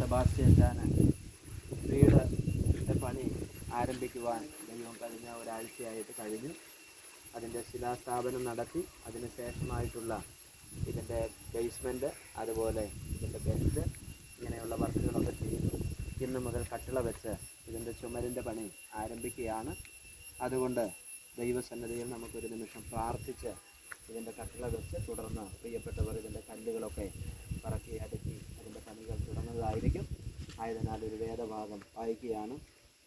Sebastian അച്ഛന് വീട് പണി ആരംഭിക്കുവാൻ ദൈവം കഴിഞ്ഞ ഒരാഴ്ചയായിട്ട് കഴിഞ്ഞു. അതിൻ്റെ ശിലാസ്ഥാപനം നടത്തി അതിന് ശേഷമായിട്ടുള്ള ഇതിൻ്റെ ബേസ്മെൻറ്റ്, അതുപോലെ ഇതിൻ്റെ ബെഞ്ച്, ഇങ്ങനെയുള്ള വർക്കുകളൊക്കെ ചെയ്തു. ഇന്ന് മുതൽ കട്ടിള വെച്ച് ഇതിൻ്റെ ചുമരിൻ്റെ പണി ആരംഭിക്കുകയാണ്. അതുകൊണ്ട് ദൈവസന്നിധിയിൽ നമുക്കൊരു നിമിഷം പ്രാർത്ഥിച്ച് ഇതിൻ്റെ കട്ടിള വെച്ച് തുടർന്ന് പ്രിയപ്പെട്ടവർ ഇതിൻ്റെ കല്ലുകളൊക്കെ പറക്കി അടുക്കി അതിൻ്റെ പണികൾ തുടങ്ങുന്നതായിരിക്കും. ആയതിനാൽ ഒരു വേദഭാഗം വായിക്കുകയാണ്.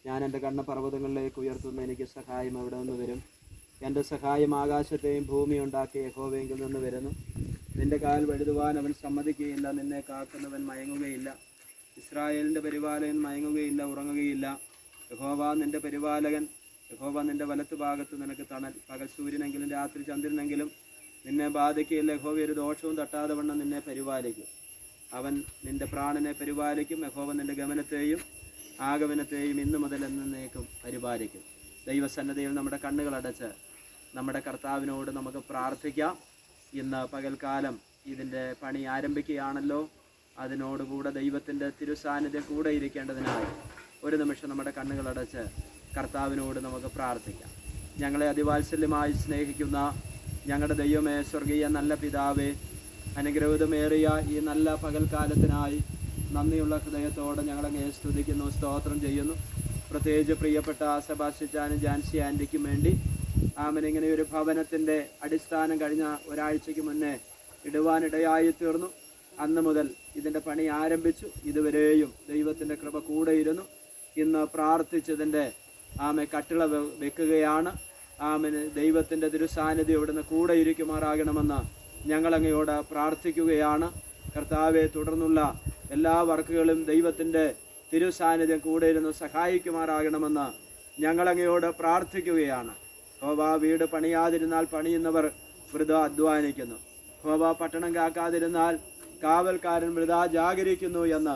ഞാൻ എൻ്റെ കണ്ണ് പർവ്വതങ്ങളിലേക്ക് ഉയർത്തുന്ന എനിക്ക് സഹായം എവിടെ നിന്ന് വരും? എൻ്റെ സഹായം ആകാശത്തെയും ഭൂമി ഉണ്ടാക്കിയ യഹോവയെങ്കിൽ നിന്ന് വരുന്നു. നിൻ്റെ കാൽ വഴുതുവാൻ അവൻ സമ്മതിക്കുകയില്ല, നിന്നെ കാക്കുന്നവൻ മയങ്ങുകയില്ല. ഇസ്രായേലിൻ്റെ പരിപാലകൻ മയങ്ങുകയില്ല, ഉറങ്ങുകയില്ല. യഹോവ നിൻ്റെ പരിപാലകൻ, യഹോവ നിൻ്റെ വലത്ത് ഭാഗത്ത് നിനക്ക് തണൽ. പകൽ സൂര്യനെങ്കിലും രാത്രി ചന്ദ്രനെങ്കിലും നിന്നെ ബാധിക്കുകയില്ല. യഹോവ ഒരു ദോഷവും തട്ടാതെ വണ്ണം നിന്നെ പരിപാലിക്കും. അവൻ നിൻ്റെ പ്രാണനെ പരിപാലിക്കും. യഹോവ നിൻ്റെ ഗമനത്തെയും ആഗമനത്തെയും ഇന്നു മുതൽ എന്നേക്കും പരിപാലിക്കും. ദൈവസന്നദ്ധയിൽ നമ്മുടെ കണ്ണുകളടച്ച് നമ്മുടെ കർത്താവിനോട് നമുക്ക് പ്രാർത്ഥിക്കാം. ഇന്ന് പകൽക്കാലം ഇതിൻ്റെ പണി ആരംഭിക്കുകയാണല്ലോ. അതിനോടുകൂടെ ദൈവത്തിൻ്റെ തിരുസാന്നിധ്യം കൂടെ ഇരിക്കേണ്ടതിനായി ഒരു നിമിഷം നമ്മുടെ കണ്ണുകളടച്ച് കർത്താവിനോട് നമുക്ക് പ്രാർത്ഥിക്കാം. ഞങ്ങളെ അതിവാത്സല്യമായി സ്നേഹിക്കുന്ന ഞങ്ങളുടെ ദൈവമേ, സ്വർഗീയ നല്ല പിതാവേ, അനുഗ്രഹീതമേറിയ ഈ നല്ല പകൽക്കാലത്തിനായി നന്ദിയുള്ള ഹൃദയത്തോടെ ഞങ്ങളങ്ങേ സ്തുതിക്കുന്നു, സ്തോത്രം ചെയ്യുന്നു. പ്രത്യേകിച്ച് പ്രിയപ്പെട്ട സെബാസ്റ്റ്യൻ ജാൻസി ആൻറ്റിക്കും വേണ്ടി ഇങ്ങനെ ഒരു ഭവനത്തിൻ്റെ അടിസ്ഥാനം കഴിഞ്ഞ ഒരാഴ്ചയ്ക്ക് മുന്നേ ഇടുവാനിടയായി തീർന്നു. അന്ന് മുതൽ ഇതിൻ്റെ പണി ആരംഭിച്ചു. ഇതുവരെയും ദൈവത്തിൻ്റെ കൃപ കൂടെയിരുന്നു. ഇന്ന് പ്രാർത്ഥിച്ചതിൻ്റെ കട്ടിള വെക്കുകയാണ്. ദൈവത്തിൻ്റെ തിരുസാന്നിധ്യം ഇവിടുന്ന് കൂടെ ഇരിക്കുമാറാകണമെന്ന് ഞങ്ങളങ്ങയോട് പ്രാർത്ഥിക്കുകയാണ്. കർത്താവെ, തുടർന്നുള്ള എല്ലാ വർക്കുകളും ദൈവത്തിൻ്റെ തിരുസാന്നിധ്യം കൂടെ ഇരുന്ന് സഹായിക്കുമാറാകണമെന്ന് ഞങ്ങളങ്ങയോട് പ്രാർത്ഥിക്കുകയാണ്. യഹോവ വീട് പണിയാതിരുന്നാൽ പണിയുന്നവർ വൃഥ അധ്വാനിക്കുന്നു. യഹോവ പട്ടണം കാക്കാതിരുന്നാൽ കാവൽക്കാരൻ വൃഥ ജാഗരിക്കുന്നു എന്ന്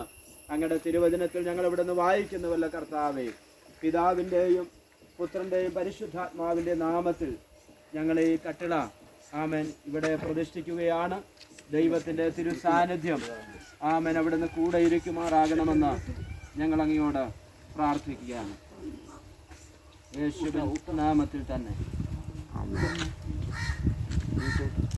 അങ്ങയുടെ തിരുവചനത്തിൽ ഞങ്ങൾ ഇവിടുന്ന് വായിക്കുന്നുവല്ലോ. കർത്താവേ, പിതാവിൻ്റെയും പുത്രൻ്റെയും പരിശുദ്ധാത്മാവിൻ്റെ നാമത്തിൽ ഞങ്ങൾ ഈ കട്ടിള ഇവിടെ പ്രതിഷ്ഠിക്കുകയാണ്. ദൈവത്തിൻ്റെ തിരുസാന്നിധ്യം അവിടുന്ന് കൂടെ ഇരിക്കുമാറാകണമെന്ന് ഞങ്ങൾ അങ്ങയോട് പ്രാർത്ഥിക്കുകയാണ്. യേശുവിൻ നാമത്തിൽ തന്നെ.